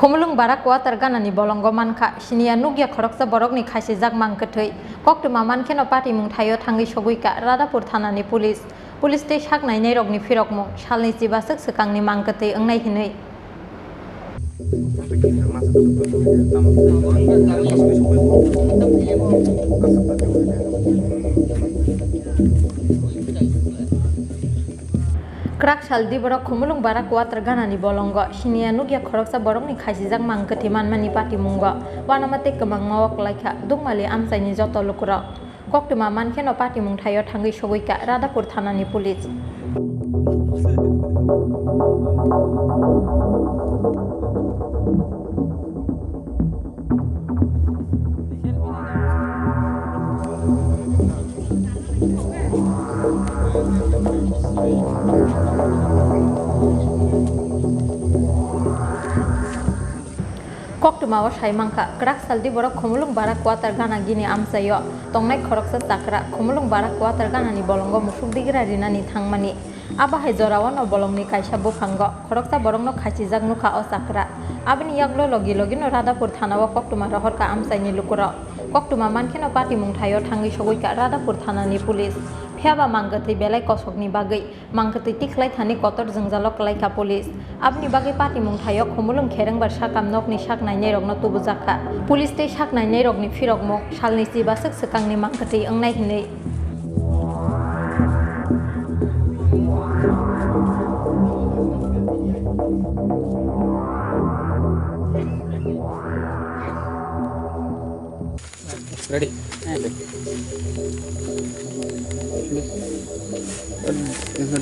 Khomulung barak water ganani bolongo manka sinia nugya khoroksa borokni khaisi jak mangkethei koktuma mankheno party mung thayo thangi soguika Radapur thanani pulis tei saknai nei rokni firokmung salni jibasuk swkangni mangkethei ongnai hinui Krak saldi borok khomulung barak water ganani bolongo sinia nugya khoroksa borokni khaisi jak mangkethei manmani party mungo wanamate kemang ngawak laika dungmali amsaini joto lukurok koktuma mankheno party mung thayo thangi soguika Radapur thanani pulis Koktuma wasai mangka krak saldi borok khomulung barak water gana gini amsayo tongnai khoroksa chakra khomulung barak water ganani bolongo musuk digira rinani thangmani abahai jorawano bolongni kaisa buphango khoroksa borokno khaisijak nukha o chakra abini yaklo logi no Radapur thanao koktuma rohorka amsaini lukuro koktuma mankheno party mung thayo thangi soguika Radapur thanani pulis Phiaba mangkethei belai kosokni bagui mangkethei tiklai thani kotor jongjalok laika pulis abni bagai party mung thayo khomulung kherengbar sakam nokni saknai nei rokno tubujaka pulis tei saknai nei rokni firokmung salni jibasuk swkangni mangkethei ongnai hinui Ready?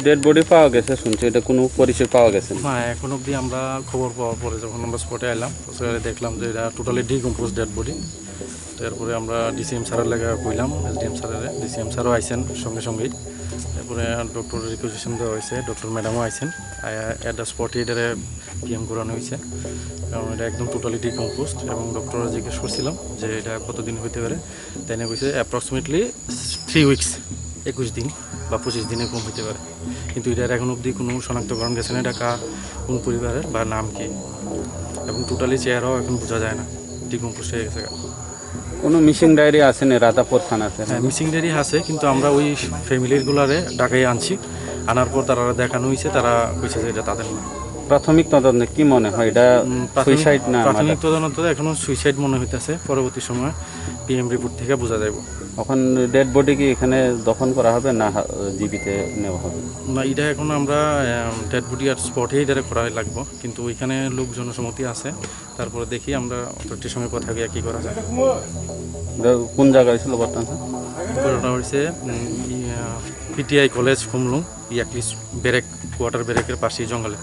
Dead body পাওয়া গেছে শুনছি এটা কোনো পরিচয় পাওয়া গেছে না এখন অবধি আমরা খবর পাওয়ার পরে যখন আমরা স্পটে এলাম সেখানে দেখলাম যে এটা টোটালি ডিকম্পোজ ডেড বডি তারপরে আমরা ডিসিএম স্যারের লেগে কইলাম এসডিএম স্যারের ডিসিএম স্যারও আইসেন সঙ্গেই তারপরে ডক্টর রিকুয়েশন দেওয়া হয়েছে ডক্টর ম্যাডামও আইসেন অ্যাট দ্য স্পটে এটারে পিএম করানো হয়েছে কারণ এটা একদম টোটালি ডিকম্পোজড এবং ডক্টররা জিজ্ঞেস করছিলাম যে এটা কতদিন হইতে পারে তাই না কইছে অ্যাপ্রক্সিমেটলি 3 উইকস 21 দিন বা 25 দিনে কম হইতে পারে কিন্তু এটার এখন অবধি কোনো শনাক্তকরণ গেছে না এটা কোন পরিবারের বা নাম কি এবং টোটালি চেহারাও এখন বোঝা যায় না ডিকম্পোজ হয়ে গেছে কোনো মিসিং ডায়েরি আছে না রাধাপুর থানাতে হ্যাঁ মিসিং ডায়েরি আছে কিন্তু আমরা ওই ফ্যামিলিগুলারে ডাকাই আনছি আনার পর তারা দেখানো হয়েছে তারা কইছে যে এটা তাদের না প্রাথমিক তদন্তে কি মনে হয় এটা সুইসাইড না প্রাথমিক তদন্তে এখনো সুইসাইড মনে হইতেছে পরবর্তী সময় পিএম রিপোর্ট থেকে বোঝা যাবে এখন ডেড বডি কি এখানে দফন করা হবে না জীবিতে নেওয়া হবে না এটা এখন আমরা ডেড বডি আর স্পটে এটা করা লাগবে কিন্তু ওইখানে লোক জনসম্মতি আছে তারপরে দেখি আমরা অথরিটির সঙ্গে কথা গিয়ে কী করা যায় কোন জায়গায় ছিল বর্তমানে ঘটনা হয়েছে পিটিআই কলেজ খুমলুং ইয়াকলিস ব্যারেক কোয়ার্টার ব্যারেকের পাশেই জঙ্গলে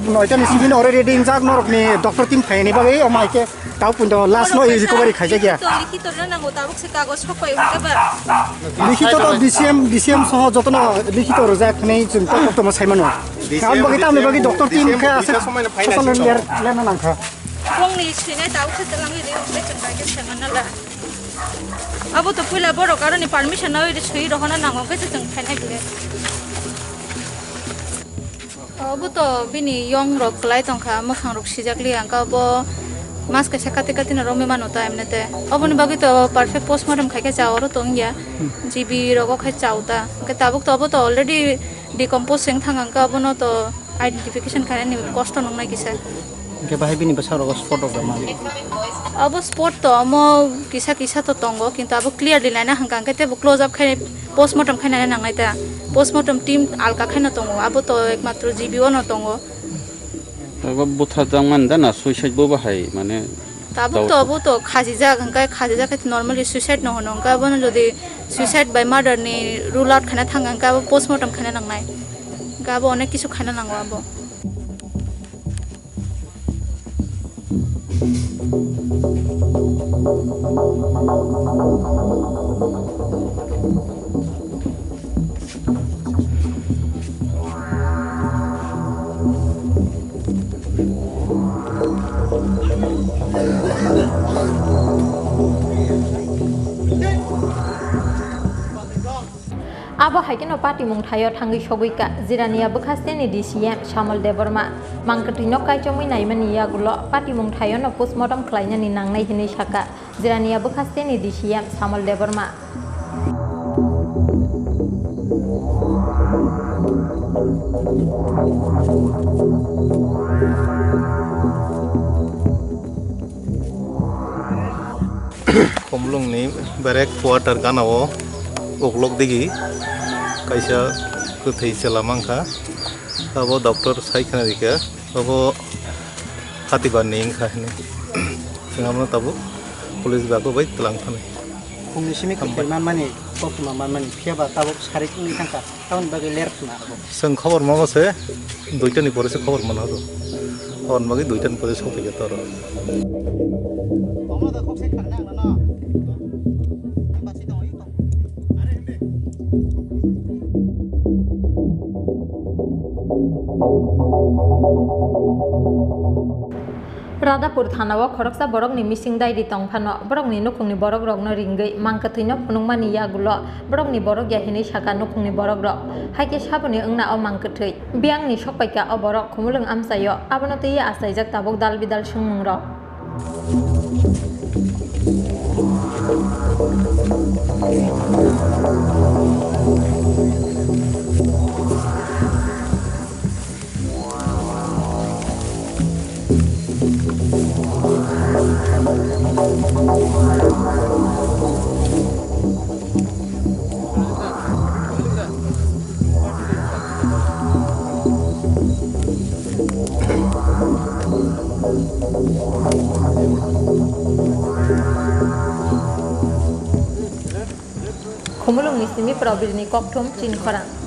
Noita miskin already injak norok ni doktor tim khaini bagai omaike tau pundo last no is recovery khaija kya লিখিত না নাঙ্গো তাবক সে কাগজ সপাই উঠতে পার লিখিত তো ডিসিএম সহ যতন লিখিত রজা খনেই চিন্তা করতে ম সাইমানো কাম বাকি তামনে বাকি ডক্টর টিম খা আছে সসল লেনা নাংখা ফংনি সিনে তাবক সে তলাঙ্গি রে পেছন বাইকে সেমানালা আবো তো পয়লা বড় কারণে পারমিশন না হইরে সই রহনা নাঙ্গো কেছে जों খাইনাই দিলে আবো তো বিনি ইয়ং রক ক্লাই তংখা মখাং রক সিজাকলি আঙ্কা বো মাস কাছে কাতে না রমে মানতা এমনেতে অবনি বাকি তো পারফেক্ট পোস্টমর্টম খাইকে চাওরো তংগিয়া জিবি রগো খাই চাওতা কে তাবক তো অবো তো অলরেডি ডিকম্পোজিং থাঙ্গাঙ্কা অবনো তো আইডেন্টিফিকেশন খাইনি কষ্ট নংনাই কিসা কে বাহাই বিনি বসার স্পট অফ মা अब स्पॉट तो अमो किसा तो तंगो किंतु अब क्लियरली लाइना हंगां केते क्लोज अप खाइ पोस्टमार्टम खाइना नांगाइता पोस्टमार्टम टीम आलका खाइना तंगो अब तो एकमात्र जीबीओ न तंगो बुथ्रा जांगमान दाना सुइसाइड बो बाहाय माने Tabu to khajija hangkai khajija ke normally suicide no hono hangka bon jodi suicide by murder ni rule out khana thang hangka postmortem khana nangnai hangka bo onek kisu khana nangwa bo Abo haikeno party mungthayo thangi soguika jirania bukhasteni DCM Shamal Deborma mangkatino kaicomui naimani yagulo party mungthayo no postmortem khlainani nangnai hini saka jirania bukhasteni DCM Shamal Deborma Komlung ni berek quarter kanao uklok digi kaisa kuthai selamangka abo doktor saikana dika abo hati baning khani singamno tabu police bako bai telang thane Kung simi kemana mani kokto mani fiaba tabok sarik ni tangka tahun bagi ler na abo seng khobor mabase duita ni pore se khobor mana do on bagi duita ni pore se hote gator Oma da kokse khana na Radapur Thanawa Khoroksa Borok ni missing dai di tongphano borok ni nukung ni borok rok no ringgei mangkathino phunungmani yagulo borok ni borok ya hini saka nukung ni borok rok haike saboni ongna o mangkathai biang ni sokpaika o borok khumulung amsayo abono teiya asaijak tabok dal bidal sungmung rok Khumulung ni simi probir ni kokthum chin khorang